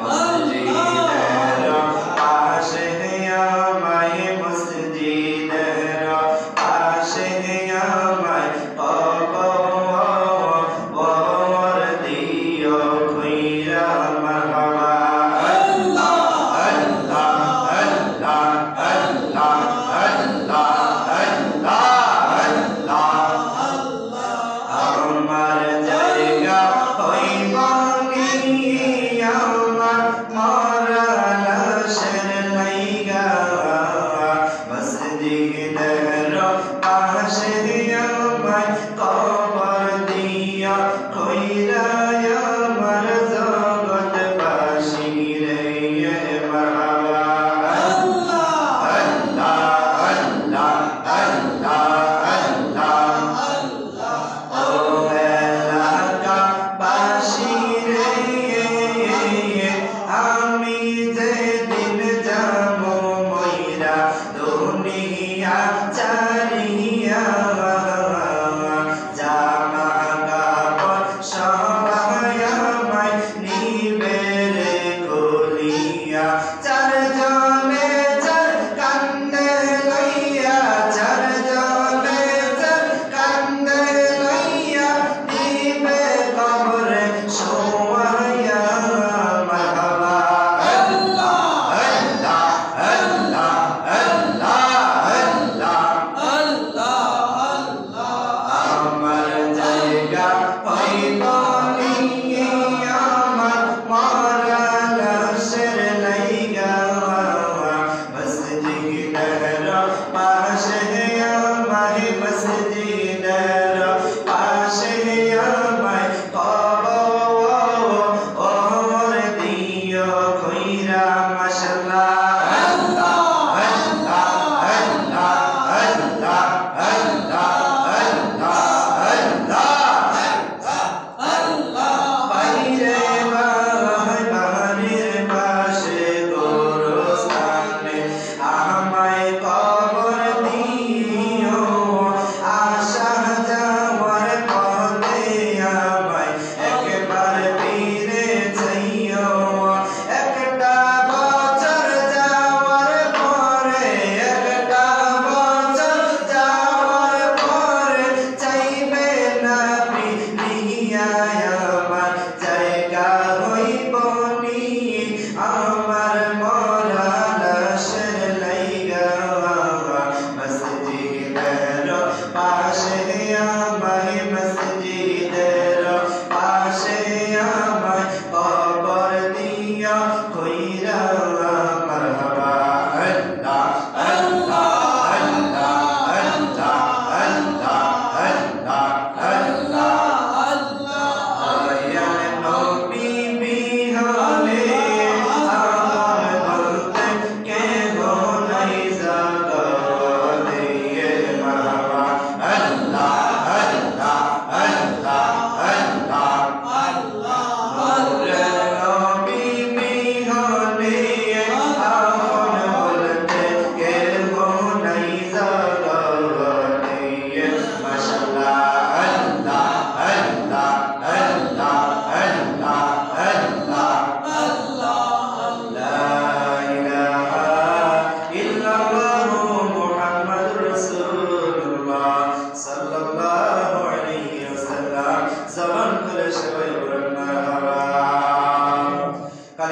Mosjid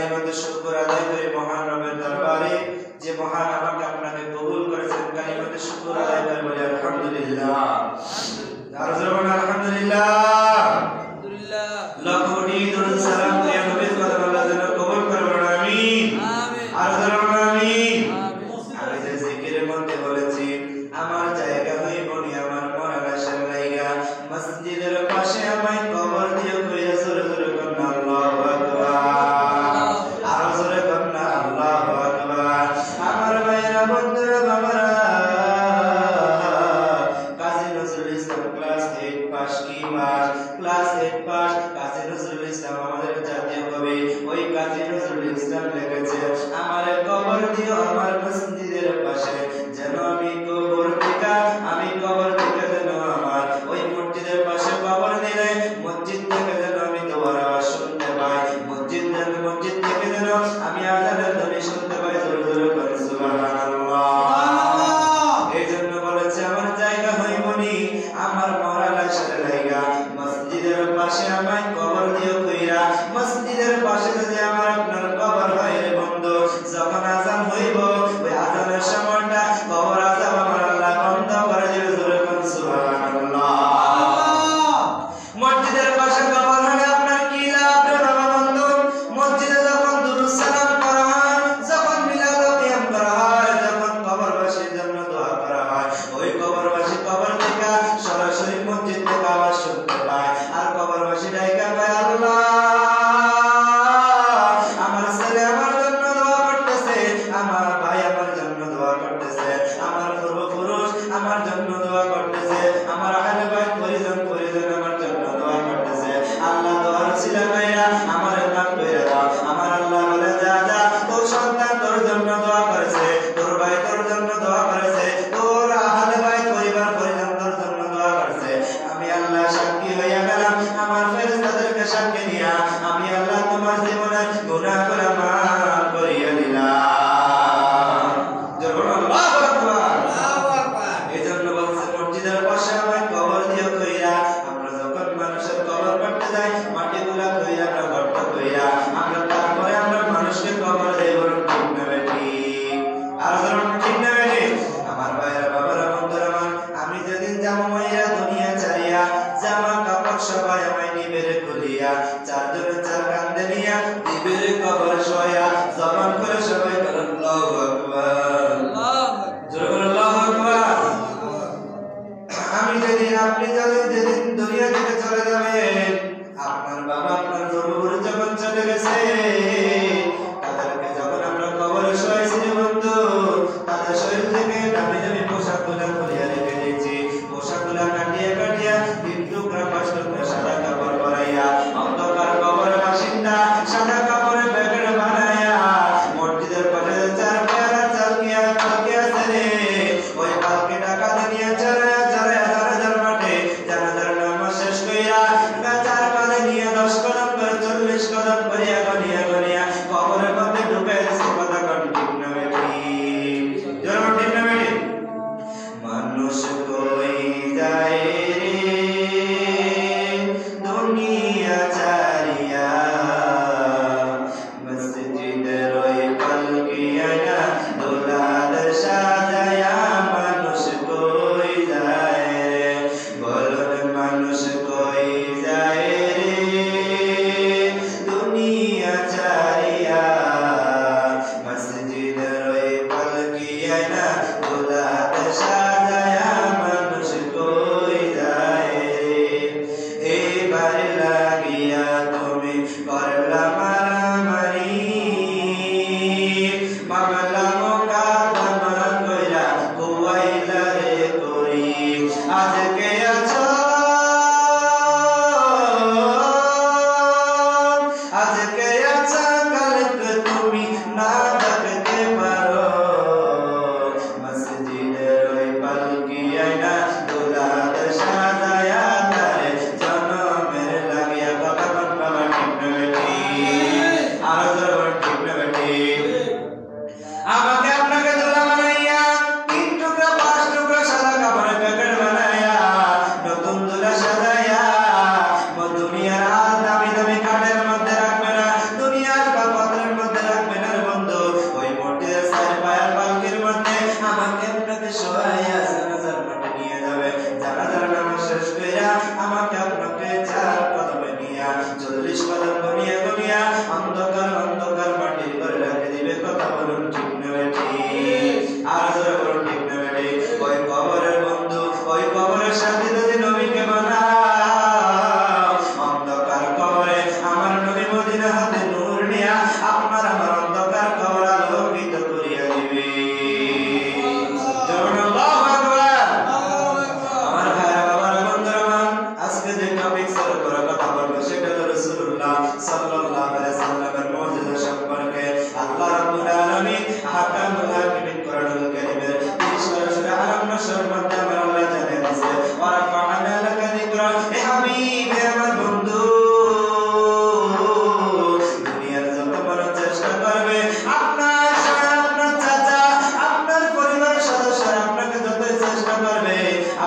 কালিমাতে শুকর আদায় করি মহান রবের দরবারে যে মহান আমাকে আপনাকে কবুল করেছেন। কালিমাতে শুকর আদায় করে বলি আলহামদুলিল্লাহ। আর জোরে বলেন আলহামদুলিল্লাহ। লাখ কোটি দরুদ সালাম দিয়া নবীর কদমে আল্লাহ যেন কবুল করে বলেন আমিন। আর জোরে বলেন আমিন। আমি যে জিকিরের মধ্যে বলেছি আমার জায়গা হইব নি আমার মরার আশার জায়গা মসজিদের পাশে আমায় কবর দিয়ে কইরা জোরে জোরে কন্না আল্লাহু আকবার। আর জোরে কন্না আল্লাহু আকবার। আমার ভাইরা বন্ধুরা বাবারা কাজী নজরুল ইসলাম ক্লাস 8 পাস কি pass class 8 pass Kazi Nazrul Islam আমাদের জাতীয় কবি। ওই কাজী নজরুল ইসলাম লিখেছে আমার কবর দিও আমার মসজিদের পাশে যেন আমি কবর থেকে যেন আমার ওই মসজিদের পাশে কবর দিলে মসজিদ থেকে যেন আমি তোমার আওয়াজ শুনতে পাই মসজিদ থেকে যেন আমি আযানের ধ্বনি শুনতে পাই। জোরে জোরে বলেন সুবহানাল্লাহ। এই জন্য বলেছে আমার জায়গা হইবনি আমার মরা লাশের জায়গা মসজিদের পাশে আমায় কবর দিও কইরা। মসজিদের পাশে যদি আমার আপনার কবর হয় রে বন্ধু যখন আযান হইব ওই আযানের সময়টা কবর আযাব আমার আল্লাহ বন্ধ করে দিবে। জোরে বলেন সুবহানাল্লাহ। মসজিদের পাশে কবর হলে আপনার কি লাভ রে বাবা বন্ধু? মসজিদে যখন দুরূদ সালাম করা হয় যখন মিলাদ কিয়াম করা হয় যখন কবরবাসীর জন্য দোয়া করা হয় ওই কবরবাসী কবর থেকে সরাসরি মসজিদ থেকে আওয়াজ শুনতে পায়। আর কবরবাসী ডাইকা কয় আল্লাহ আমার ছেলে আমার জন্য দোয়া করতেছে আমার ভাই আমার জন্য দোয়া করতেছে আমার পূর্বপুরুষ আমার জন্য দোয়া করতেছে আমার আহলে বাইত পরিজন আমার জন্য দোয়া করতেছে। আল্লাহ দোয়ার উসিলা কইরা আমারে মাফ কইরা দাও। আমার আল্লাহ বলে যা যা তোর সন্তান তোর জন্য দোয়া করেছে তোর ভাই তোর জন্য দোয়া করেছে তোর আহলে বাইত পরিজন তোর জন্য দোয়া করেছে। আমি আল্লাহ সাক্ষী হইয়া গেলাম আমার ফেরেশতাদেরকে সাক্ষী নিয়া আমি আল্লাহ তোমার জীবনের গুনাহগুলো মাফ করিয়া দিলাম। জোরে আল্লাহু আকবার। এজন্য বলছে মসজিদের পাশে আমায় কবর দিও কইরা। আমরা যখন মানুষের কবর করতে যাই মাটিগুলা কইরা আমরা গর্ত কইরা আমরা তারপরে আমরা মানুষকে কবর দেই। বলুন ঠিক না বেটি? আর বলুন ঠিক না বেটি? আমার ভাইরা বাবারা বন্ধুরা আমার আমি যেদিন যাবো মাইরা দুনিয়া ছাড়িয়া জামা কাপড় সবাই আমায় নিবেরে খুলিয়া চারজনে চার কান্দে নিয়া নিবেরে কবর শোয়া জবান করে সবাই বলেন আল্লাহু আকবার। জোরে বলেন আল্লাহু আকবার। আমি যেদিন আপনি যেদিন দুনিয়া থেকে চলে যাবেন আপনার বাবা আপনার জরুর যখন চলে গেছে তাদেরকে যখন আমরা কবরে শোয়াইছি রে বন্ধু তাদের শরীর থেকে দামি দামি পোশাকগুলো খুলিয়া রেখে দিয়েছি। পোশাকগুলো কাটিয়া তিন টুকরা পাঁচ টুকরা সাদা কাপড় পরাইয়া অন্ধকার কবরের বাসিন্দা সাদা কাপড়ের প্যাকেট বানাইয়া মসজিদের পাশে চার পেয়ারা চালকি আছে রে ওই পালকি টাকা দিয়ে চড়াইয়া হাজার মাঠে জানাজার নামাজ শেষ কইরা চার কাঁধে নিয়ে 10 কদম করে 40 কদম করিয়া গনিয়া কবরের মধ্যে ঢুকাই দিছে। কথা কোন ঠিক না বেটি? জোরে ঠিক না বেটি? মানুষ কই যায় রে দুনিয়া ছাড়িয়া মসজিদের ওই পালকি আনা দোলাদ সাজায়া মানুষ কই যায় রে বলুন মানুষ কই যায় রে দুনিয়া ছাড়িয়া কথা বলুন ঠিক না বেঠিক? আর জোরে বলুন ঠিক না বেঠিক? ওই কবরের বন্ধু, ওই কবরের সাথে যদি নবীকে বানাও, অন্ধকার কবরে আমার নবী মদিনা হতে নূর নিয়া আপনার আমার অন্ধকার কবর আলোকিত করিয়া দিবে। আল্লাহু আকবার। আমার ভাইরা বাবার বন্ধুরা, আজকে যে টপিকসের উপর কথা বলবো সেটা হলো রাসূলুল্লাহ সাল্লাল্লাহু আলাইহি সাল্লামের মুজিজা সম্পর্কে। আল্লাহ রাব্বুল আলামিন হাকামুল হাকিমিন কোরআনুল কারীমের 30 সূরা আল-নাসর মধ্যে আমার আল্লাহ জানিয়ে দিয়েছে, ওয়া রাফা'না লাকা যিকরা। হে হাবিব, হে আমার বন্ধু, দুনিয়ার যত বড় চেষ্টা করবে আপনার সারা, আপনার চাচা, আপনার পরিবারের সদস্যরা আপনাকে যত চেষ্টা করবে,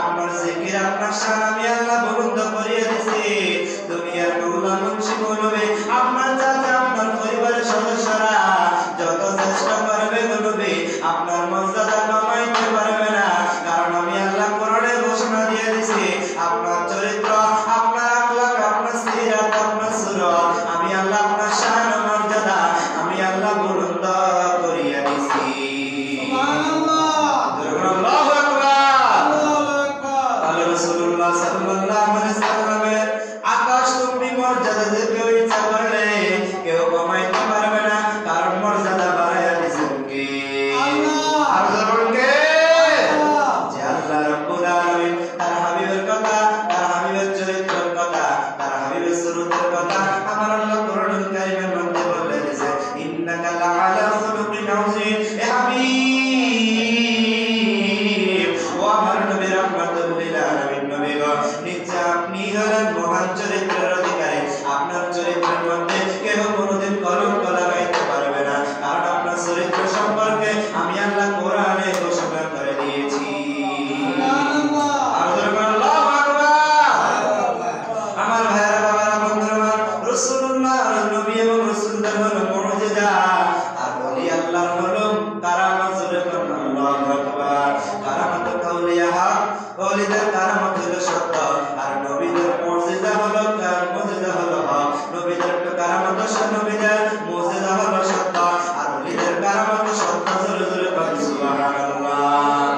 আপনার জিকির, আপনার শান আমি আল্লাহ বুলন্দ করিয়ে দিয়েছি। দুনিয়ার মোল্লা মুন্সি বলবে, আপনার চাচা, আপনার পরিবারের সদস্যরা যত চেষ্টা করবে বলবে, আপনার মর্যাদা কমাইতে পারবে না। কারণ আমি আল্লাহ কোরআনে ঘোষণা দিয়ে দিয়েছি, আপনার চরিত্র, আপনার আখলাক, আপনার সিরাত, আপনার সুরত আমি আল্লাহ, আপনার শান মর্যাদা আমি আল্লাহ বুলন্দ করিয়ে দিয়েছি। আল্লাহু আকবার। আল্লাহ রাসূলুল্লাহ সাল্লাল্লাহু আলাইহি সাল্লামের আকাশ তুমি মর্যাদা যে কেউ ইচ্ছা করলে কেউ কমাইতে পারবে না, কারণ মর্যাদা বাড়াইয়া দিয়েছেন কে? আল্লাহ। আর বলুন কে? যে আল্লাহ রাব্বুল আলামিন তার হাবিবের কথা, তার হাবিবের চরিত্রের কথা, তার হাবিবের সুরতের কথা আমার আল্লাহ কোরআনুল কারীমের মধ্যে বলে দিয়েছে, ইন্নাকা লাআলা খুলুকিন আযীম। হে হাবিব, ও আমার নবী রাহমাতুল লিল আলামিন নবী গো, নিশ্চয় আপনি হলেন মহান চরিত্রের অধিকারী। আপনার চরিত্রের মধ্যে কেউ কোনোদিন কলঙ্ক লাগাইতে পারবে না, কারণ আপনার চরিত্র সম্পর্কে আমি আল্লাহ কোরআনে ঘোষণা করে দিয়েছি। আল্লাহু আকবার। আমার ভাইরা বাবারা বন্ধুরা, রাসূলুল্লাহ নবী এবং রাসূলদের হলো মুজিজা, আর ওলি আল্লাহর হলো কারামাত। জোরে বলুন আল্লাহু আকবার। কারামাত কাউলিয়া হক, ওলিদের কারামাত হলো সত্য, আর নবীদের মুজিজা হলো হক। নবীদের কারামাত সত্য, নবীদের মুজিজা হলো সত্য, আর ওলিদের কারামাত সত্য। জোরে জোরে বলুন সুবহানাল্লাহ।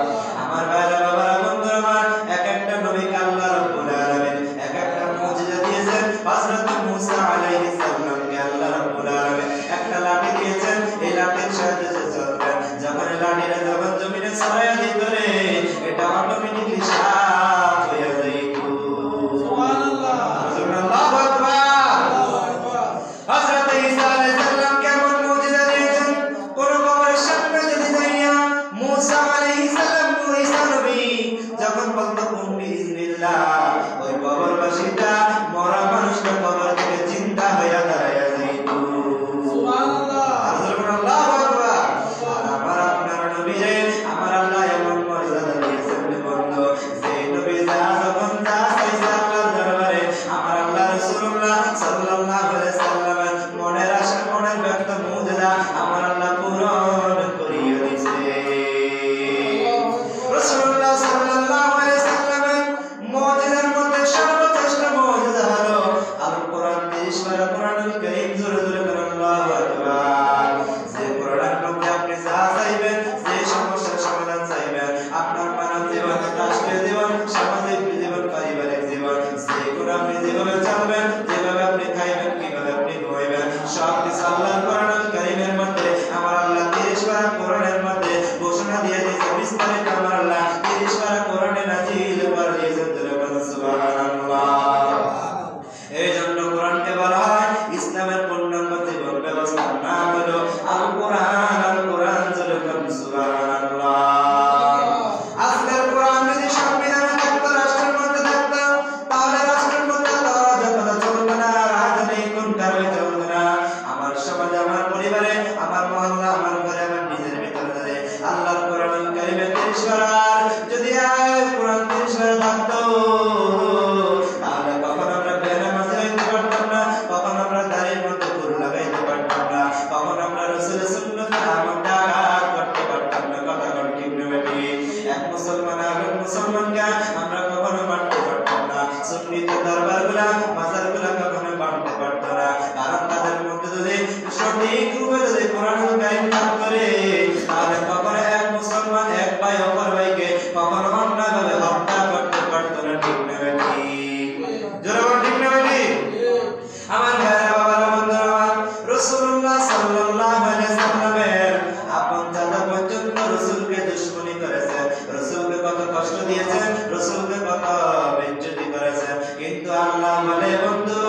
আমার ভাইরা বাবারা বন্ধুরা, এক একটা নবীকে আল্লাহ রাব্বুল আলামিন এক একটা মুজিজা দিয়েছেন। হযরত মূসা আলাইহিস সালামকে আল্লাহ রাব্বুল আলামিন একটা লাঠি দিয়েছেন, এই লাঠির সাহায্যে সে চলতেন। যখন লাঠিটা যখন জমিনে ছড়াইয়া দিত রে, এটা অটোমেটিক্যালি সাফ হয়ে যাইত। সুবহানাল্লাহ। আল্লাহু আকবার। হযরত ঈসা আলাইহিস সালাম কেমন মুজিজা দিয়েছেন? কোন কবরের সামনে যদি যাইয়া মূসা আলাইহিস সালাম, ঈসা নবী যখন বলতো কুম বিইজনিল্লাহ, ওই কবরবাসীটা মরা মানুষটা কবর থেকে জিন্দা হইয়া দাঁড়াইয়া যাইত। সুবহানাল্লাহ। আল্লাহু আকবার। আমার আপনার নবীরে আমার আল্লাহ এমন মর্যাদা দিয়েছেন বন্ধু, যে নবী যা যখন যা চাইছে আল্লাহর দরবারে আমার আল্লাহ রাসূলুল্লাহ সাল্লাল্লাহু আলাইহি সাল্লামের মনের আশা, মনের ব্যক্ত মুজিজা আমার আল্লাহ পূরণ করিয়ে দিয়েছে। রাসূলুল্লাহ সাল্লাল্লাহু আলাইহি সাল্লামের মুজিজার মধ্যে সর্বশ্রেষ্ঠ মুজিজা হলো আল কোরআন। 30 পারা কোরআনুল কারীম। জোরে জোরে বলুন আল্লাহু আকবার। যে কোরআনের মধ্যে আপনি যা চাইবেন, যে সমস্যার সমাধান চাইবেন, আপনার মানব জীবন, রাষ্ট্রীয় জীবন, সামাজিক জীবন, পারিবারিক জীবন, যে কোন আপনি যেভাবে চলবেন, যেভাবে আপনি খাইবেন, কিভাবে আপনি ঘুমাইবেন, সব কিছু আল্লাহর কোরআনুল কারীমের মধ্যে আমার আল্লাহ 30 পারা কোরআনের মধ্যে ঘোষণা দিয়ে দিয়েছে। বিস্তারিত আমার আল্লাহ 30 পারা কোরআনে নাযিল করে দিয়েছেন। সুবহানাল্লাহ। এই জন্য কোরআনকে বলা হয় ইসলামের পূর্ণাঙ্গ জীবন ব্যবস্থার নাম হলো আল কোরআন। আল কোরআন। জোরে বলুন সুবহানাল্লাহ। আজকের কোরআন যদি সংবিধানে থাকতো, রাষ্ট্রের মধ্যে থাকতো, তাহলে রাষ্ট্রের মধ্যে অরাজকতা চলবে না, রাজনৈতিক কারণে চলবে না। আমার সমাজে, আমার পরিবারে, আমার মহল্লা, আমার ঘরে, আমার নিজের ভিতরে যদি আল্লাহর কোরআনুল কারীমের 30 পারার যদি কোরআন 30 পারা থাকতো, তাহলে কখন আমরা বেনামাজি হইতে পারতাম না, কখন আমরা দাড়ির মধ্যে ফুল লাগাইতে পারতাম না, কখন আমরা রাসূলের সুন্নতের আমলটা আঘাত করতে পারতাম না। কথা বল ঠিক না বেঠিক? এক মুসলমান আর এক মুসলমানকে আমরা কখনো মারতে পারতাম না, সুন্নিতের দরবারগুলা, মাজারগুলা কখনো বাঁধতে পারতো না, কারণ তাদের মধ্যে যদি সঠিক রূপে যদি কোরআনুল কারীম থাকতো সাল্লাল্লাহু আলাইহি সাল্লামের আপন দাদা পর্যন্ত রাসূলকে দুশমনি করেছে, রাসূলকে কত কষ্ট দিয়েছে, রাসূলকে কত বেইজ্জতি করেছে। কিন্তু আল্লাহ বলে বন্ধু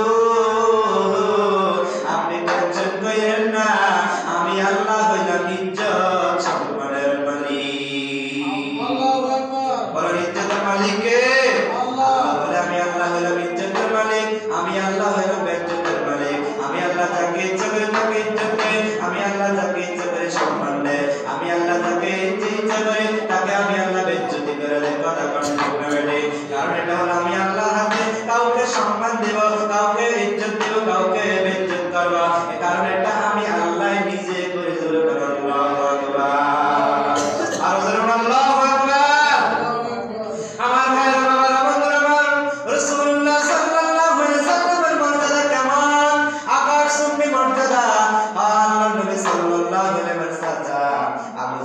আপনি টেনশন করেন না, আমি আল্লাহ হইলাম ইজ্জত সম্মানের মালিক। আল্লাহু আকবার। বলেন ইজ্জতের মালিক কে? আল্লাহ। বলে আমি আল্লাহ হইলাম ইজ্জতের মালিক, আমি আল্লাহ হইলাম বেইজ্জতের মালিক। আমি আল্লাহ যাকে ইচ্ছা করি তাকে ইজ্জত দেই, আমি আল্লাহ যাকে ইচ্ছা করি সম্মান দেই, আমি আল্লাহ যাকে ইচ্ছা করি তাকে আমি আল্লাহ বেইজ্জতি করে দেই। কথা কষ্ট করে দেই, কারণ এটা হলো আমি আল্লাহর হাতে। কাউকে সম্মান দেব, কাউকে ইজ্জত দেব, কাউকে বেইজ্জত করব, এই কারণ এটা আমি আল্লাহ নিজে করে দিল। আল্লাহু আকবার। আর বলুন আল্লাহু আকবার। আমার ভাইরা বাবারা বন্ধুরা আমার, রাসূলুল্লাহ সাল্লাল্লাহু আলাইহি সাল্লামের মর্যাদা কেমন? আকাশ চুম্বি মর্যাদা। আল্লাহর নবী সাল্লাল্লাহু আলাইহি ওয়াসাল্লাম আবু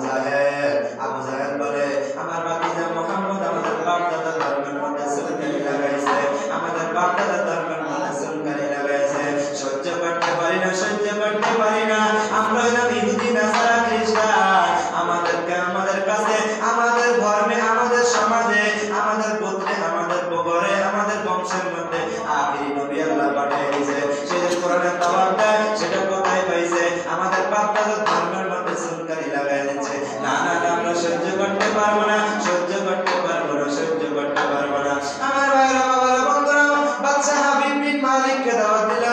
জাহেল বলে আমার ভাতিজা মুহাম্মদ আমাদের বাপ দাদা ধর্মের মধ্যে সুলকানি লাগাইছে, আমাদের বাপ দাদা ধর্মের মধ্যে সুলকানি লাগাইছে, সহ্য করতে পারি না, সহ্য করতে পারি না। আমরা হইলাম ইহুদি নাসারা খ্রিস্টান, আমাদেরকে আমাদের কাছে আমাদের ধর্মে আমাদের সমাজে আমাদের গোত্রে আমাদের বগরে আমাদের বংশের মধ্যে আখিরি নবী আল্লাহ পাঠিয়ে দিয়েছে। সে যে কোরআনের দাওয়াত দেয় সেটা কোথায় পাইছে? আমাদের বাপ দাদার ধর্মের মধ্যে সুলকানি লাগাই দিচ্ছে। না না না, আমরা সহ্য করতে পারবো না, সহ্য করতে পারবো না, সহ্য করতে পারবো না। আমার ভাইরা বাবারা বন্ধুরা, বাদশা হাবিব বিন মালিককে দাওয়াত দিল,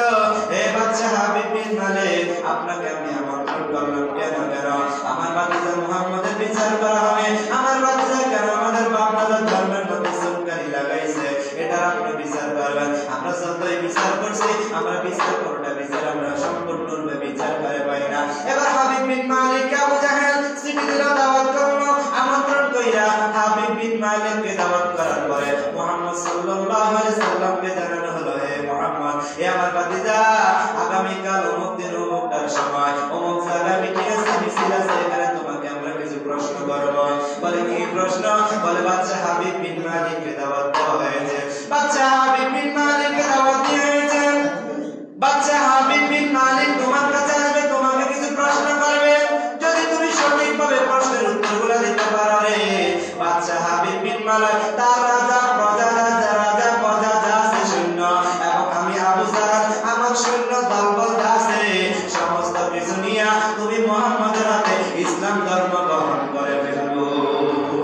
হে বাদশা হাবিব বিন মালিক আপনাকে আমি আমন্ত্রণ করলাম। কেন? আমার ভাতিজা মুহাম্মদের বিচার করা হবে, আমার ভাতিজা কেন আমাদের বাপ দাদার ধর্মের মধ্যে সুলকানি লাগাইছে এটা আপনি বিচার করবেন। আমরা যতই বিচার করছি, আমরা বিচার করতে বিচার আমরা সম্পূর্ণরূপে বিচার করে পাই না। এবার হাবিব বিন মালিক আবু জাহেল চিঠি দিল, দাওয়াত করলো, আমন্ত্রণ কইরা হাবিব বিন মালিককে দাওয়াত করার পরে মুহাম্মদ সাল্লাল্লাহু আলাইহি সাল্লামকে জানানো হলো, হে মুহাম্মদ, হে আমার ভাতিজা আগামী কাল অমুক দিন অমুকটার সময় অমুক জায়গায় মিটিং আছে, মিছিল আছে, এখানে তোমাকে আমরা কিছু প্রশ্ন করব। বলে কি প্রশ্ন? বলে বাদশা হাবিব বিন মালিককে দাওয়াত দেওয়া হয়েছে। বাদশা হাবিব বিন মালিককে দাওয়াত দেওয়া হয়েছে। বাদশা হাবিব বিন মালিক তোমার কাছে আসবে, তোমাকে কিছু প্রশ্ন করবে। যদি তুমি সঠিকভাবে প্রশ্নের উত্তরগুলো দিতে পারো রে, বাদশা হাবিব বিন মালিক তার রাজা প্রজা যা আছে সৈন্য, এবং আমি আবু জাহেল আমার সৈন্য দলবল আছে, সমস্ত কিছু নিয়ে তুমি মুহাম্মদের হাতে ইসলাম ধর্ম গ্রহণ করে ফেলবো।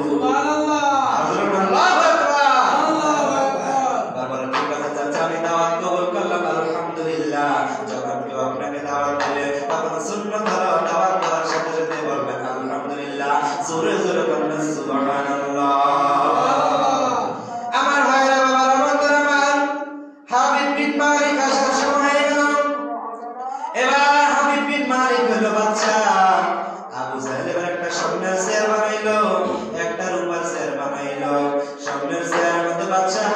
সুবহানাল্লাহ। আল্লাহু আকবার। আল্লাহু আকবার। বারবার ঠিক কথা চাচা, আমি দাওয়াত কবুল করলাম, আলহামদুলিল্লাহ। যখন কেউ আপনাকে দাওয়াত দিলে তখন সুন্নাত ধরো, দাওয়াত দেওয়ার সাথে সাথে বলবেন আলহামদুলিল্লাহ, জোরে জোরে বলবেন সুবহানাল্লাহ। আমার ভাইরা বাবারা বন্ধুরা আমার, হাবিব বিন মালিক আসার সময় হয়ে গেল। এবার হাবিব বিন মালিক হলো বাদশা। আবু জাহেল এবার একটা স্বর্ণের চেয়ার বানাইলো, একটা রূপার চেয়ার বানাইলো। স্বর্ণের চেয়ারের মধ্যে বাদশা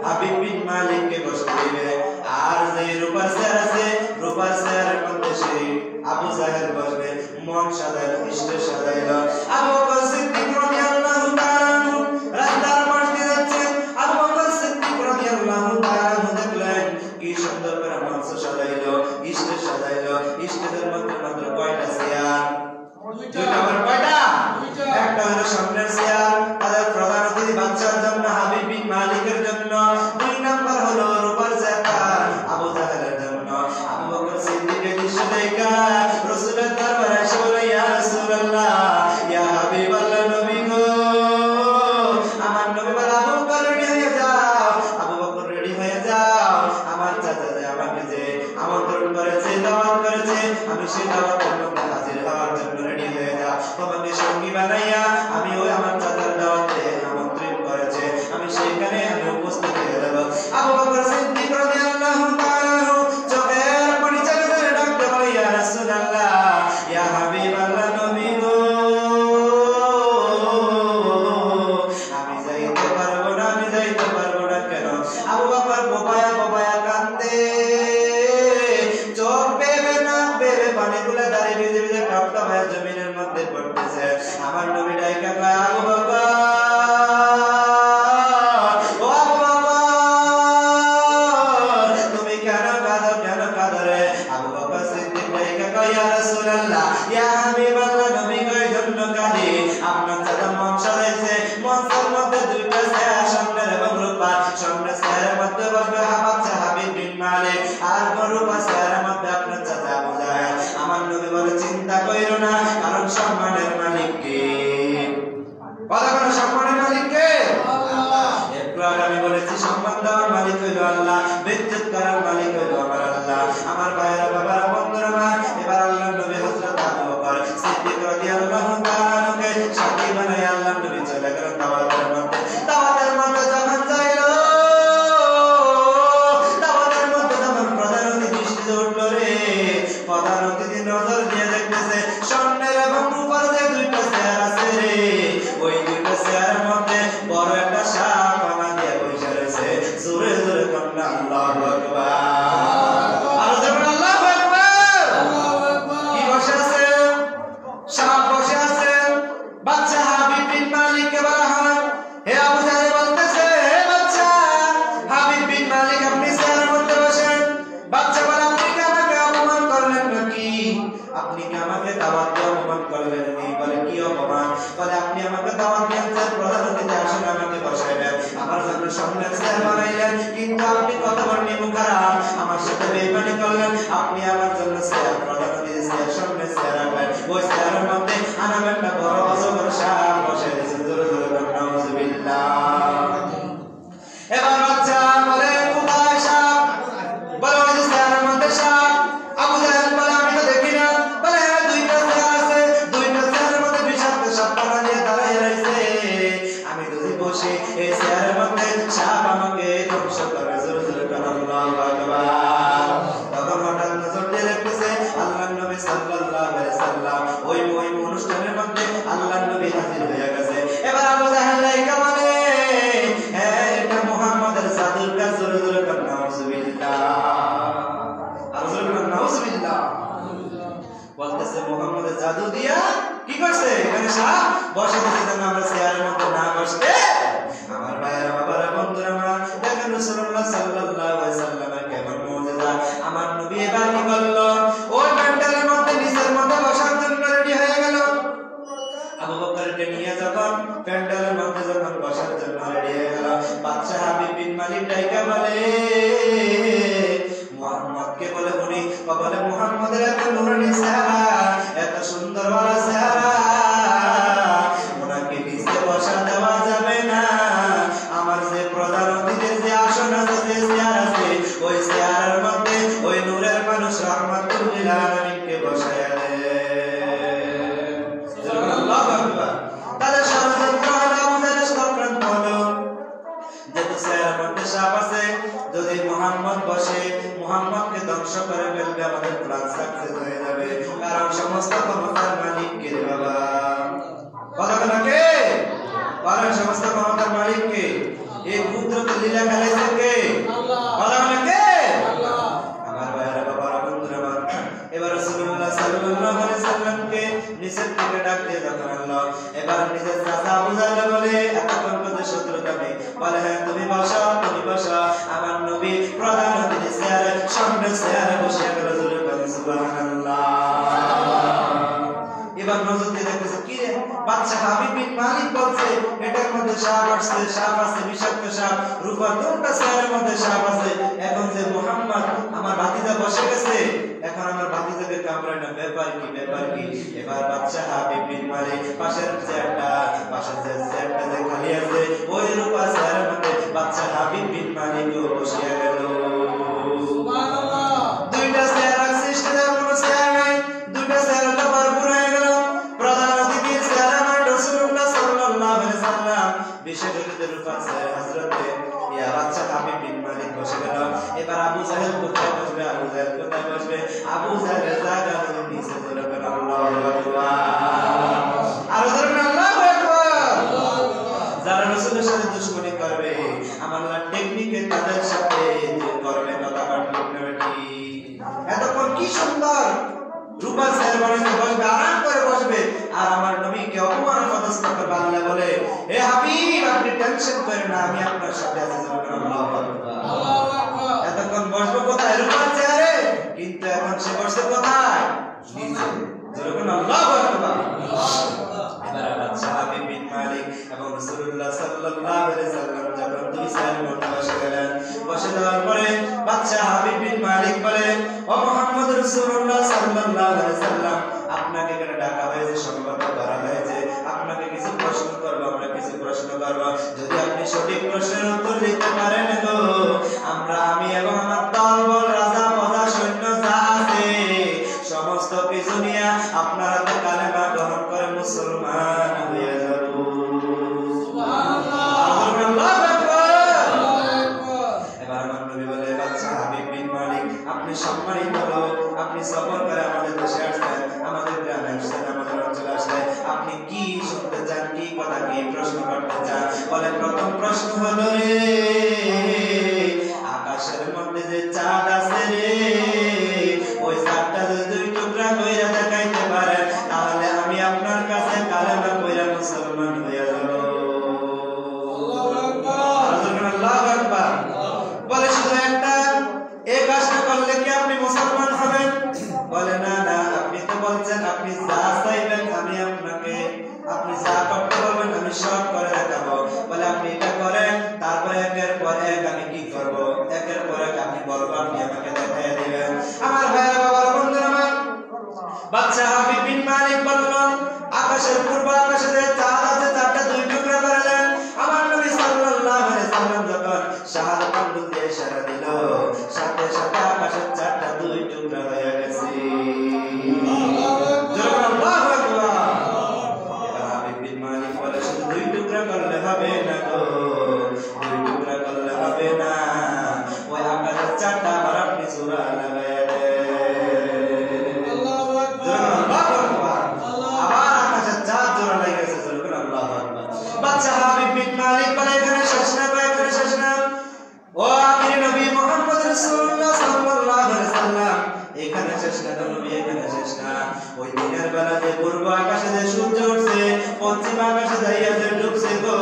হাবিব বিন মালিককে বসতে দিবে, আর যে রূপার চেয়ার আছে রূপার চেয়ারের মধ্যে সেই আবু জাহেল বসবে। মন সাজাইলো, স্টেজ সাজাইলো। আবু বকর সিদ্দিক রাদিয়াল্লাহু তাআলা আনহু রাস্তার পাশ দিয়ে যাচ্ছে। আবু বকর সিদ্দিক রাদিয়াল্লাহু তাআলা আনহু দেখলেন কি সুন্দর করে মঞ্চ সাজাইলো, স্টেজ সাজাইলো। স্টেজের মধ্যে মাত্র কয়টা চেয়ার? দুইটা। আবার কয়টা? একটা হলো সামনের চেয়ার তাদের প্রধান অতিথি বাদশার জন্য, হাবিব বিন মালিকের জন্য। দুই নাম্বার হলো রূপার চেয়ার আবু জাহেলের জন্য। আবু বকর সিদ্দিকের দৃশ্য দেখা রাসূলের দরবারে এসে বলে, ইয়া রাসূলুল্লাহ, ইয়া হাবিবাল্লাহ, রাসূলুল্লাহ ইয়া হাবিবাল্লাহ নবী কই জন্য কাঁদে আপনার দাদা মন সাজাইছে মঞ্চের মধ্যে দুইটা চেয়ার সামনের এবং রূপার সামনের চেয়ারের মধ্যে বসবে বাচ্চা হাবিব বিন মালিক আর রূপা চেয়ারের মধ্যে আপনার চাচা আবু জাহেল আমার নবী বলে চিন্তা কইরো না কারণ সম্মানের মালিক কে কথা বলো সম্মানের মালিক কে আল্লাহ একটু আগে আমি বলেছি সম্মান দেওয়ার মালিক হইল আল্লাহ বিদ্যুৎ করার মালিক হইল আমার আল্লাহ আমার ভাইয়েরা বাবারা বন্ধুরা আমার এবার আল্লাহর নবী হযরত আবু বকর সিদ্দিক রাদিয়াল্লাহু তাআলা কে সাথী বানায় আল্লাহর নবী চলে গেলেন দাওয়াতের মধ্যে যখন যাইলো দাওয়াতের মধ্যে যখন প্রধান অতিথি দৃষ্টিতে উঠলো রে প্রধান অতিথি নজর দিয়ে দেখতেছে সামনের এবং উপরে যে দুইটা চেয়ার আছে রে ওই দুইটা চেয়ারের মধ্যে বড় একটা সাপ পানা দিয়ে বসে রয়েছে জোরে জোরে কন্যা আল্লাহু আকবার আর জোরে আল্লাহু আকবার কি বসে আছে সাপ বসে আছে বাচ্চা হাবিব বিন মালিক কে বলা হয় হে আবু জাহেল বলতেছে হে বাচ্চা হাবিব বিন মালিক আপনি চেয়ারের মধ্যে বসেন বাচ্চা বলে আপনি কি আমাকে অপমান করলেন নাকি আপনি কি আমাকে দাওয়াত দিয়ে অপমান করলেন নি বলে কি অপমান বলে আপনি আমাকে দাওয়াত দিয়েছেন প্রধান অতিথি আসলে আমাকে বসাইবেন আমার জন্য সামনে চেয়ার বানাইলেন কিন্তু আপনি কত বড় নিমুখারাম আমার সাথে বেইমানি করলেন আপনি আমার জন্য চেয়ার প্রধান অতিথি চেয়ার সামনে চেয়ার রাখলেন ওই চেয়ারের মধ্যে আনাম একটা বড় অজগর সাপ বসাই দিয়েছেন জোরে জোরে নাউজুবিল্লাহ এবার বাচ্চা বলে কোথায় সাপ বলে ওই যে চেয়ারের মধ্যে সাপ আবু জাহেল বলে আমি তো দেখি না বলে দুইটা চেয়ার আছে দুইটা চেয়ারের মধ্যে বিষাক্ত সাপ পানা দিয়ে দাঁড়ায় রয়েছে আমি যদি বসে এই চেয়ারের মধ্যে সাপ আমাকে ধ্বংস করে জোরে জোরে আল্লাহু আকবার তখন হঠাৎ নজর দিয়ে দেখতেছে আল্লাহর নবী সাল্লাল্লাহু আলাইহি সাল্লাম ওই অনুষ্ঠানের মধ্যে আল্লাহর নবী হাজির হয়ে গেছে এবার আবু জাহেল লাইকা মানে এটা মুহাম্মাদের জাদুর কাজ জোরে জোরে নাউজুবিল্লাহ আর জোরে নাউজুবিল্লাহ বলতেছে মুহাম্মাদের জাদু দিয়া কি করছে এখানে সাপ বসে দিয়েছে যেন আমরা চেয়ারের মধ্যে না বসতে আমার ভাইয়েরা বাবারা বন্ধুরা আমার দেখেন রাসূলুল্লাহ সাল্লাল্লাহু আলাইহি সাল্লামের কেমন মুজিজা আমার নবী এবার কি করলো ওই প্যান্ডেলের মধ্যে নিচের মধ্যে বসার জন্য রেডি হয়ে গেল আবু বকরকে নিয়ে যখন প্যান্ডেলের মধ্যে যখন বসার জন্য রেডি হয়ে গেল বাদশা হাবিব বিন মালিক ডাইকা বলে মুহাম্মদকে বলে উনি বলে মুহাম্মদের এত নূরানি চেহারা এত সুন্দর ওয়ালা চেহারা ওনাকে নিচে বসা দেওয়া যাবে না আমার যে প্রধান অতিথির যে আসন আছে যে চেয়ার আছে ওই চেয়ারের মধ্যে ওই নূরের মানুষ রাহমাতুল লিল আলামিনকে বসায়া দেন সুবহানাল্লাহু আকবার তাদের ষড়যন্ত্র হলো আমাদের চক্রান্ত হলো যেহেতু চেয়ারের মধ্যে সাপ আছে যদি মুহাম্মদ বসে মুহাম্মদকে ধ্বংস করে ফেলবে আমাদের প্ল্যান সাকসেস হয়ে যাবে কারণ সমস্ত ক্ষমতার মালিক কে রে বাবা কথা বলা কে কারণ সমস্ত ক্ষমতার মালিক কে এই কুদরত লীলা খেলাইছে কে আল্লাহ কথা বলা কে আল্লাহ আমার ভাইরা বাবারা বন্ধুরা আমার এবার রাসূলুল্লাহ সাল্লাল্লাহু আলাইহি সাল্লামকে নিচের থেকে ডাক দিয়ে যখন আল্লাহ এবার নিজের চাচা আবু জাহেল বলে এতক্ষণ পর্যন্ত শত্রুতা নেই বলে হ্যাঁ তুমি বসো আমার নবী প্রধান অতিথি চেয়ারে সামনে চেয়ারে বসে গেল জোরে বলেন সুবহানাল্লাহ এবার নজর দিয়ে দেখতেছে কি রে বাদশা হাবিব বিন মালিক বলছে এটার মধ্যে সাপ আছে বিষাক্ত সাপ রূপার দুটো চেয়ারের মধ্যে সাপ আছে এখন যে মুহাম্মদ আমার ভাতিজা বসে গেছে এখন আমার ভাতিজাকে কামড়ায় না ব্যাপার কি এবার বাদশা হাবিব বিন মালিক পাশের চেয়ারটা যে খালি আছে ওই রূপার চেয়ারের মধ্যে বাদশা হাবিব বিন মালিক বসে গেল সুবহানাল্লাহ দুইটা চেয়ার আছে সেটা কোনো চেয়ার নাই দুইটা চেয়ার তো ভরপুর হয়ে গেল প্রধান অতিথির চেয়ার আমার রাসূলুল্লাহ সাল্লাল্লাহু আলাইহি সাল্লাম বিশেষ অতিথির রূপার চেয়ার হযরতে ইয়া বাদশা হাবিব বিন মালিক বসে গেল এবার আবু জাহেল কোথায় বসবে আবু জাহেলের জায়গা নিচে চলে গেল আল্লাহু আকবার আর ধরুন আল্লাহু আকবার যারা রাসূলের সাথে দুশমনি করবে আমার আল্লাহ টেকনিকে তাদের সাথে হাতে কালেমা গ্রহণ করে মুসলমান হয়ে যাব। এবার আমার নবী বলে, বাচ্চা হাবিব বিন মালিক, আপনি সম্মানিত লোক, আপনি সফর করে আমাদের দেশে আসছেন, আমাদের গ্রামে আসছেন, আমাদের অঞ্চলে আসছেন, আপনি কি শুনতে চান, কি কথা, কি প্রশ্ন করতে চান? বলে, প্রথম প্রশ্ন হলো রে, আকাশের মধ্যে যে চাঁদ আছে রে, ওই চাঁদটা যদি দুই টুকরা কইরা দেখাইতে পারে, তাহলে আমি আপনার কাছে কালেমা কইরা মুসলমান হয়ে যাব। আল্লাহু আকবার। বলে, শুধু একটা এই কাজটা করলে কি আপনি মুসলমান হবেন? বলে, না না, আপনি তো বলছেন আপনি যা চাইবেন আমি আপনাকে, আপনি যা করতে বলবেন আমি সব করে দেখাবো। বলে, আপনি এটা করেন, তারপরে একের পর এক আমি কি করব, একের পর এক আপনি বলবো, আপনি আমাকে দেখাই দিবেন। আমার ভাইয়ের বাবার বন্ধুরা আমার, বাদশা হাবিব বিন মালিক বলল, আকাশের পূর্ব আকাশে যে চাঁদ আছে, চাঁদটা দুই টুকরা করে দেন। আমার নবী সাল্লাল্লাহু আলাইহি সাল্লাম যখন শাহাদাত আঙ্গুল দিয়ে ইশারা দিল, সাথে সাথে আকাশের চাঁদটা দুই টুকরা হয়ে গেছে। আল্লাহু আকবার। এবার হাবিব বিন মালিক বলে, শুধু দুই টুকরা করলে হবে না গো, দুই টুকরা করলে হবে না, ওই আকাশের চাঁদটা আবার আপনি জোড়া লাগায় দেন। বাদশা হাবিব বিন মালিক বলে, এখানে শেষ না, এখানে শেষ না, ও আখির নবী মুহাম্মদ রাসূলুল্লাহ সাল্লাল্লাহু আলাইহি সাল্লাম, এখানে শেষ না নবী, এখানে শেষ না। ওই দিনের বেলা যে পূর্ব আকাশে যে সূর্য উঠছে, পশ্চিম আকাশে যাইয়া যে ডুবছে গো,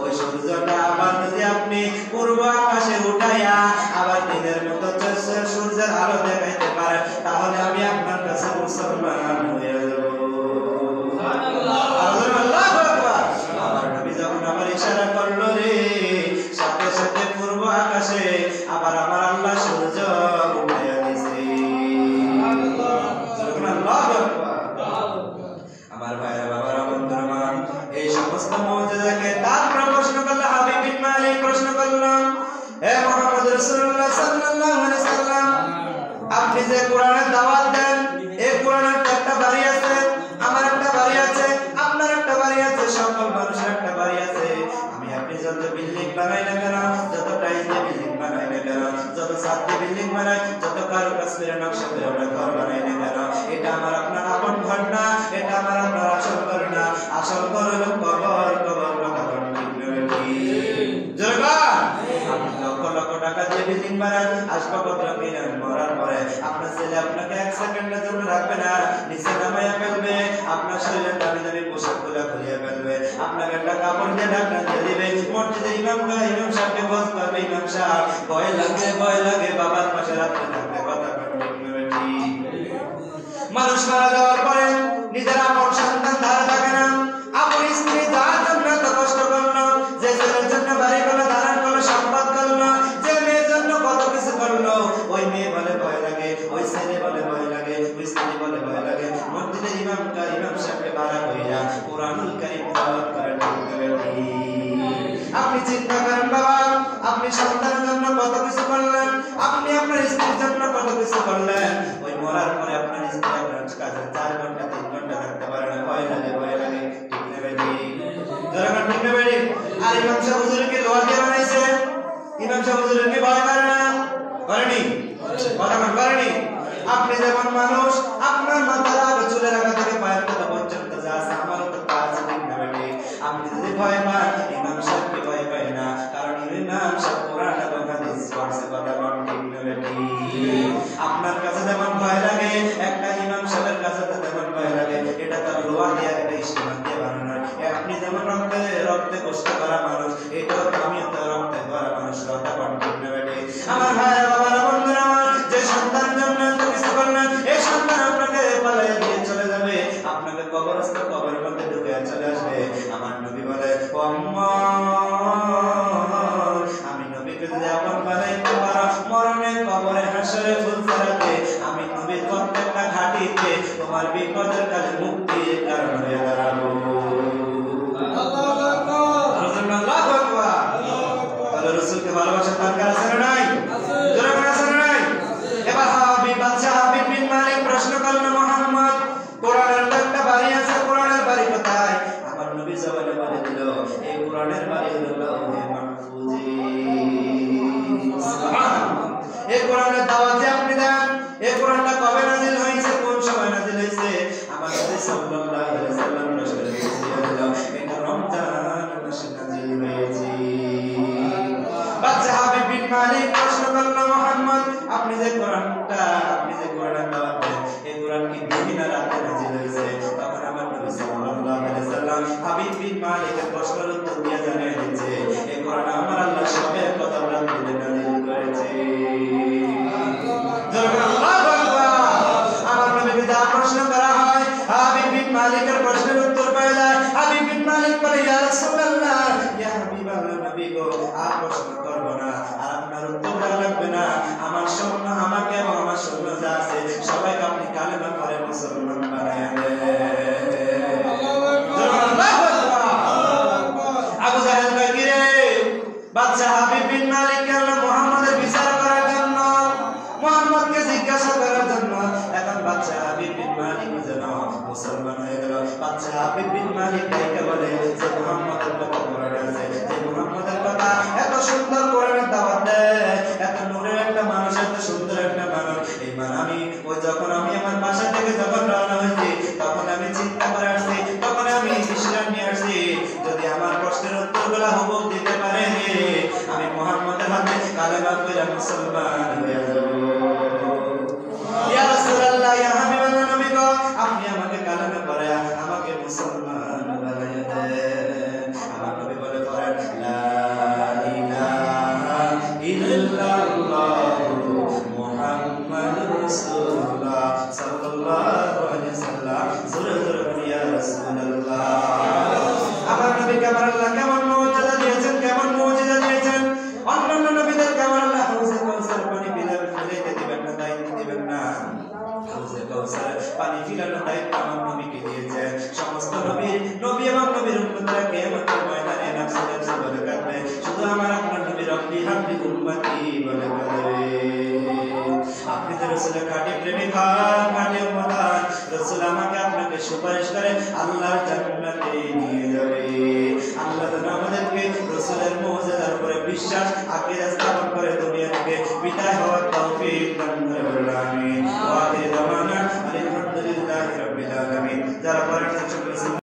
ওই সূর্যটা আবার যদি আপনি পূর্ব আকাশে উঠাইয়া আবার দিনের মতো সূর্যের আলো দেখাইতে পারেন, তাহলে আমি আপনার কাছে মুসলমান হয়ে যাব। ইশারা করলো রে, সাথে সাথে পূর্ব আকাশে আবার আমার আল্লাহ সূর্য উঠাইয়া দিয়েছে। আমার ভাইরা বাবারা বন্ধুরা, এই সমস্ত মুজিজাকে তারপর প্রশ্ন করলো হাবিব বিন মালিক, প্রশ্ন করলো, হে মুহাম্মদ রাসূলুল্লাহ সাল্লাল্লাহু আলাইহি সাল্লাম, আপনি যে কোরআনের দাওয়াত দেন, এই কোরআনের একটা বাড়ি আছে, আমার একটা বাড়ি আছে, আপনার একটা বাড়ি আছে, সকল মানুষের একটা বাড়ি আছে। আপনি যত বিল্ডিং বানাই না কেন, যত টাইলস দিয়ে বিল্ডিং বানাই না কেন, যত ছাদ দিয়ে বিল্ডিং বানাই, যত কারুকাজ করে নকশা করে আমরা ঘর বানাই না কেন, এটা আমার আপনার আপন ঘর না, এটা আমার আপনার আসল ঘর না। আসল ঘর হলো কবর, কবর কথা ঠিক জোরে আপনি লক্ষ লক্ষ টাকা দিয়ে বিল্ডিং বানান, আসবাবপত্র কিনেন, মরার পরে আপনার ছেলে আপনাকে এক সেকেন্ডের জন্য রাখবে না, নিচে নামাইয়া ফেলবে, আপনার শরীরের দামি দামি পোশাক গুলা খুলিয়ে ফেলবে, আপনাকে একটা কাপড় দিয়ে ঢাকনা দিয়ে দিবে। মসজিদের ইমাম সাহেবকে বস করবে, ইমাম সাহেব ভয় লাগে বাবার পাশে রাখতে থাকবে, কথা ঠিক। মানুষ মারা যাওয়ার পরে নিজের আপন সন্তান ধারা থাকে না, আপন স্ত্রী যার জন্য এত কষ্ট করলো, যে ছেলের জন্য বাড়ি করলো, ধারণ করলো, সম্পদ করলো, যে মেয়ের জন্য কত কিছু করলো, ওই মেয়ে বলে ভয় লাগে, ওই ছেলে বলে ভয় লাগে, ওই স্ত্রী বলে ভয় লাগে। মসজিদের ইমাম সাহেবকে ভাড়া কইরা কুরআনুল কারীম তেলাওয়াত করেন। আপনি চিন্তা করেন বাবা, আপনি সন্তানের জন্য কত কিছু করলেন, আপনি আপনার স্ত্রীর জন্য কত কিছু করলেন, ওই মরার পরে আপনার স্ত্রী আপনার কাছে 4 ঘন্টা 3 ঘন্টা থাকতে পারে না, ভয় লাগে, ঠিক না ভাই? যারা ঠিক না ভাই? আর ইমাম সাহেব হুজুরকে দোয়া দিয়ে বানাইছে, ইমাম সাহেব হুজুরকে ভয় করে না, করেনি? কথা করেনি? আপনি যেমন মানুষ, আপনার মাথার আগে চুলের আগা থেকে পায়ের তলা পর্যন্ত যা আছে আমারও তো তা আছে, ঠিক না ভাই? আপনি যদি ভয় পান, ইমাম সাহেবকে ভয় পায় না, কারণ ইমাম সাহেব কোরআন এবং হাদিস পড়ছে, কথা বলেন ঠিক না ভাই? আপনার কাছে যেমন ভয় লাগে, একটা ইমাম সাহেবের কাছে তো তেমন ভয় লাগে, এটা তার লোহা দিয়ে একটা ইস্টেমাল দিয়ে বানানো। আপনি যেমন রক্তে কষ্ট করা মানুষ, এটা আমিও তো রক্তে করা মানুষ, কথা বলেন ঠিক না ভাই? আমার ভাইরা বাবারা বন্ধুরা আমার, যে সন্তান জন্য এত কিছু করলেন, এই সন্তান আপনাকে পালাইয়া দিয়ে চলে যাবে, আপনাকে কবরস্থ কবরের মধ্যে ঢুকে চলে আসবে। আমার নবী বলে, ও আম্মা, আমি নবীকে যদি আপন বানাইতে পারো, মরণে কবরে হাসরে ফুলসারাতে আমি নবীর প্রত্যেকটা ঘাটিতে তোমার বিপদের কালে মুক্তির কারণ হয়ে দাঁড়াবো। আল্লাহু আকবার, আল্লাহু আকবার। তাহলে রাসূলকে ভালোবাসার দরকার আছে না নাই? জোরে বলেন আছে না নাই? এবার বাদশা হাবিব বিন মালিক প্রশ্ন করলেন, মুহাম্মদ, কোরআনের কোরআনের বাড়ি হলো লাউহে মাহফুজে। সুবহানাল্লাহ। এই কোরআনের দাওয়াত যে আপনি দেন, এই কোরআনটা কবে নাযিল হয়েছে, কোন সময় নাযিল হয়েছে? আমার নবী সাল্লাল্লাহু আলাইহি ওয়াসাল্লাম রাসূলের এটা রমজান মাসে নাযিল হয়েছে। বাচ্চা হাবিব বিন মালিক প্রশ্ন করল, মুহাম্মদ আপনি যে কোরআনটা, আপনি যে কোরআনের দাওয়াত দেন, এই কোরআন কি দিন আর রাতে নাযিল হয়েছে? তখন আমার নবী সাল্লাল্লাহু আলাইহি ওয়াসাল্লাম হাবিব বিন মালিকের প্রশ্নের উত্তর দিয়ে জানিয়ে দিয়েছে, এই কোরআন আমার আল্লাহ সবে কথা রাত দিনে নাযিল করেছে। আমার নবীকে যা প্রশ্ন করা হয়, হাবিব বিন মালিকের প্রশ্নের উত্তর পেয়ে যায়। হাবিব বিন মালিক বলে, ইয়া রাসূলুল্লাহ, ইয়া হাবিবাল্লাহ, নবী গো আর প্রশ্ন করব না, আর আপনার উত্তর দেওয়া লাগবে না। আমার সৈন্য, আমাকে এবং আমার সৈন্য যা আছে সবাইকে আপনি কালেমা পড়ে মুসলমান বানায় দেন। আবু জাহেল কয়, কি রে বাদশা হাবিব বিন মালিক কেন মুহাম্মাদের বিচার করার জন্য, মুহাম্মদকে জিজ্ঞাসা করার জন্য। এখন বাদশা হাবিব বিন মালিক যেন মুসলমান হয়ে গেল। বাদশা হাবিব বিন মালিক তাইকে বলে যে মুহাম্মদের কথা কোরআনে আছে, যে মুহাম্মদের কথা এত সুন্দর কোরআনের দাওয়াত দেয়, এত নূরের একটা মানুষ, এত সুন্দর একটা মানুষ। এই মানে আমি ওই যখন আমি আমার বাসা থেকে যখন রওনা হয়েছি, তখন আমি চিন্তা করে আসছি, তখন আমি বিশ্রাম নিয়ে আসছি, যদি আমার প্রশ্নের উত্তরগুলো হুবহু দিতে পারে, আমি মুহাম্মদের হাতে কালেমা পড়ে মুসলমান হয়ে যাব। ইয়া রাসূলুল্লাহ, ইয়া হাবিবাল্লাহ, নবী গো আপনি আমাকে কালেমা পড়ে আমাকে মুসলমান বানায় দেন। আমার নবী বলে পড়েন, লা ইলাহা ইল্লাল্লাহু মুহাম্মাদুর রাসূলুল্লাহ সাল্লাল্লাহু আলাইহি ওয়াসাল্লাম। জোরে জোরে বলি ইয়া রাসূলুল্লাহ। আমার নবীকে আমার আল্লাহ কেমন মুজিজা দিয়েছেন, কেমন মুজিজা দিয়েছেন। অন্যান্য নবীদের কেমন আল্লাহ হাউজে কাউসার পানি ফেলাইতে দিবেন না, দায়িত্ব দিবেন না। হাউজে কাউসার পানি ফেলানোর দায়িত্ব আমার নবীকে দিয়েছেন। সমস্ত নবী এবং নবীর উম্মতরা কিয়ামতের ময়দানে নাফসে নাফসে বলে কাঁদবে, শুধু আমার আপনার নবী রব্বি হাবলি উম্মতি বলে কাঁদবে। আপনি তো রাসূলের কাটে প্রেমিক, কাটে উম্মত, রাসূল আমাকে আপনাকে সুপারিশ করে আল্লাহর জান্নাতে নিয়ে যাবে। আল্লাহ যেন আমাদেরকে রাসূলের মুজিজার উপরে বিশ্বাস আকীদা স্থাপন করে দুনিয়া